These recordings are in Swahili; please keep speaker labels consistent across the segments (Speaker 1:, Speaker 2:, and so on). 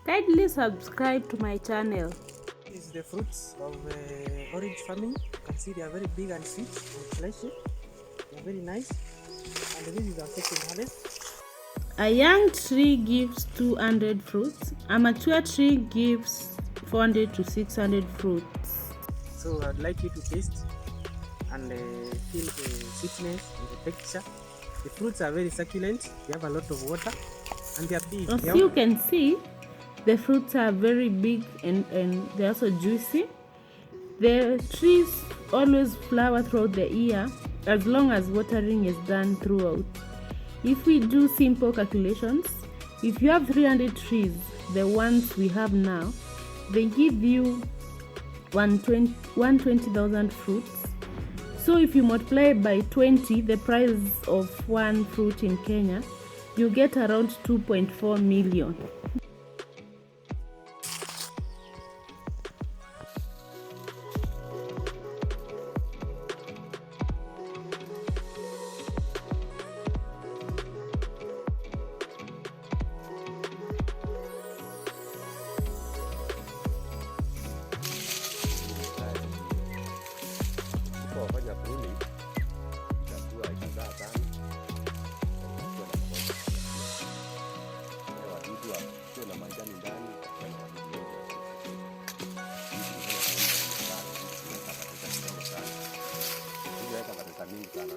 Speaker 1: Kindly subscribe to my channel.
Speaker 2: This is the fruits of orange farming. You can see they are very big and sweet and fleshy. They are very nice. And this is our second harvest.
Speaker 1: A young tree gives 200 fruits. A mature tree gives 400 to 600 fruits.
Speaker 2: So I'd like you to taste and feel the sweetness and the texture. The fruits are very succulent. They have a lot of water and they are big.
Speaker 1: As you can see, the fruits are very big and they're also juicy. The trees always flower throughout the year as long as watering is done throughout. If we do simple calculations, if you have 300 trees, the ones we have now, they give you 120,000 fruits. So if you multiply by 20 the price of one fruit in Kenya, you get around 2.4 million.
Speaker 3: Wafanya pruning itakuwa itazaa sana wadudu wasio na majani ndani na wadudu weka baraka mingi sana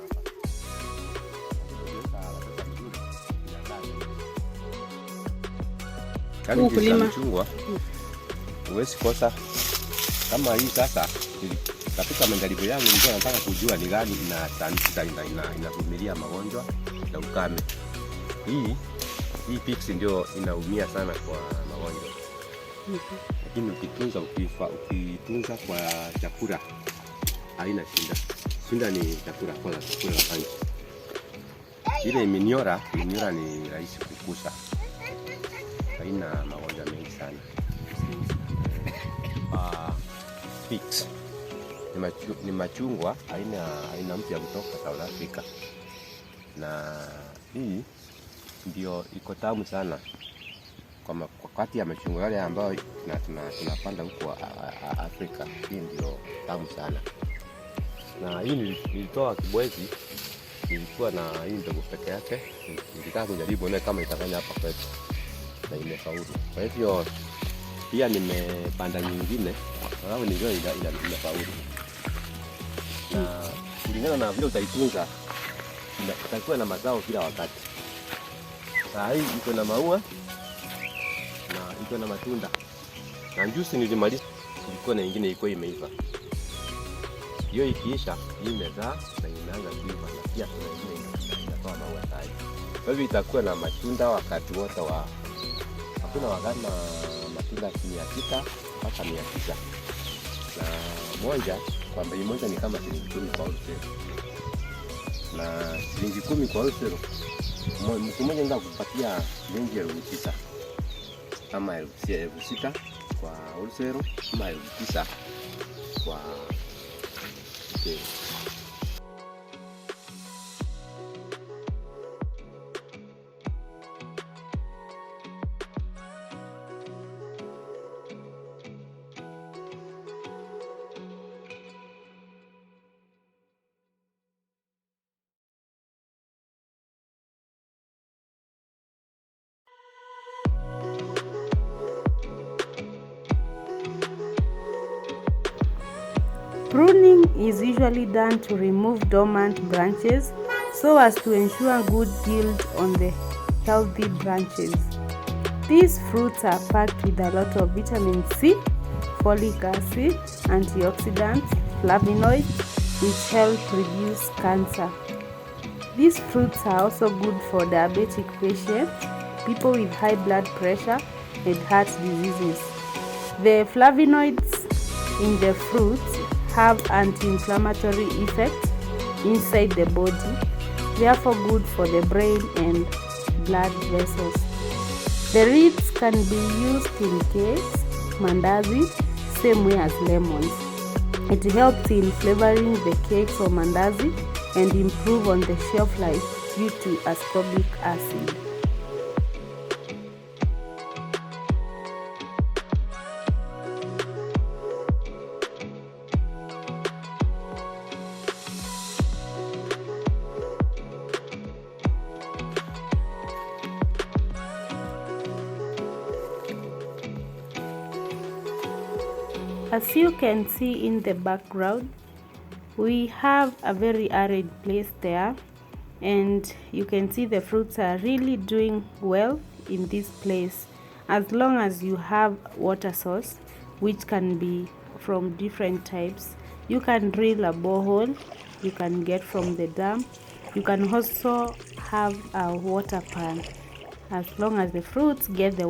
Speaker 3: hapa ukulima chungwa huwezi kosa kama hii sasa. Katika majaribio yangu nilikuwa nataka kujua ni gani inavumilia magonjwa na ukame. Hii pigs ndio inaumia sana kwa magonjwa. Lakini ukitunza kwa chakula haina shida. Shida ni chakula kwa chakula la panchi. Ile miniora ni rahisi kukusa. Haina magonjwa mengi sana. Pigs ni machungwa aina mpya kutoka South Africa, na hii ndio iko tamu sana kwa kati ya machungwa yale ambayo tunapanda huko Afrika. Hii ndio tamu sana, na hii nilitoa Kibwezi, nilikuwa na hii ndogo peke yake. Nilitaka kujaribu na kama itafanya hapa kwetu na imefaulu. Kwa hivyo pia nimepanda nyingine sababu ndio imefaulu. Na kulingana na vile utaitunza itakuwa na mazao kila wakati. Saa hii iko na maua na iko na matunda. Na juice nilimaliza, ilikuwa na nyingine ilikuwa imeiva. Hiyo ikiisha, hii imezaa na inaanza kuiva na pia kuna nyingine inatoa maua tayari. Kwa hivyo itakuwa na matunda wakati wote hakuna wakati na matunda 600 mpaka 900. Na moja kwa bei moja ni kama shilingi 10 kwa wholesale. Na shilingi 10 kwa wholesale, mtu mmoja anaweza kupatia shilingi 9,000 kama 6,000 kwa wholesale, kama 9,000 kwa retail.
Speaker 1: Pruning is usually done to remove dormant branches so as to ensure good yield on the healthy branches. These fruits are packed with a lot of vitamin C, folic acid, antioxidants, flavonoids, which help reduce cancer. These fruits are also good for diabetic patients, people with high blood pressure, and heart diseases. The flavonoids in the fruits have anti-inflammatory effects inside the body, therefore good for the brain and blood vessels. The roots can be used in cakes, mandazi, same way as lemons. It helps in flavoring the cakes or mandazi and improve on the shelf life due to ascorbic acid. As you can see in the background, we have a very arid place there, and you can see the fruits are really doing well in this place, as long as you have water source, which can be from different types. You can drill a borehole, you can get from the dam, you can also have a water pan, as long as the fruits get the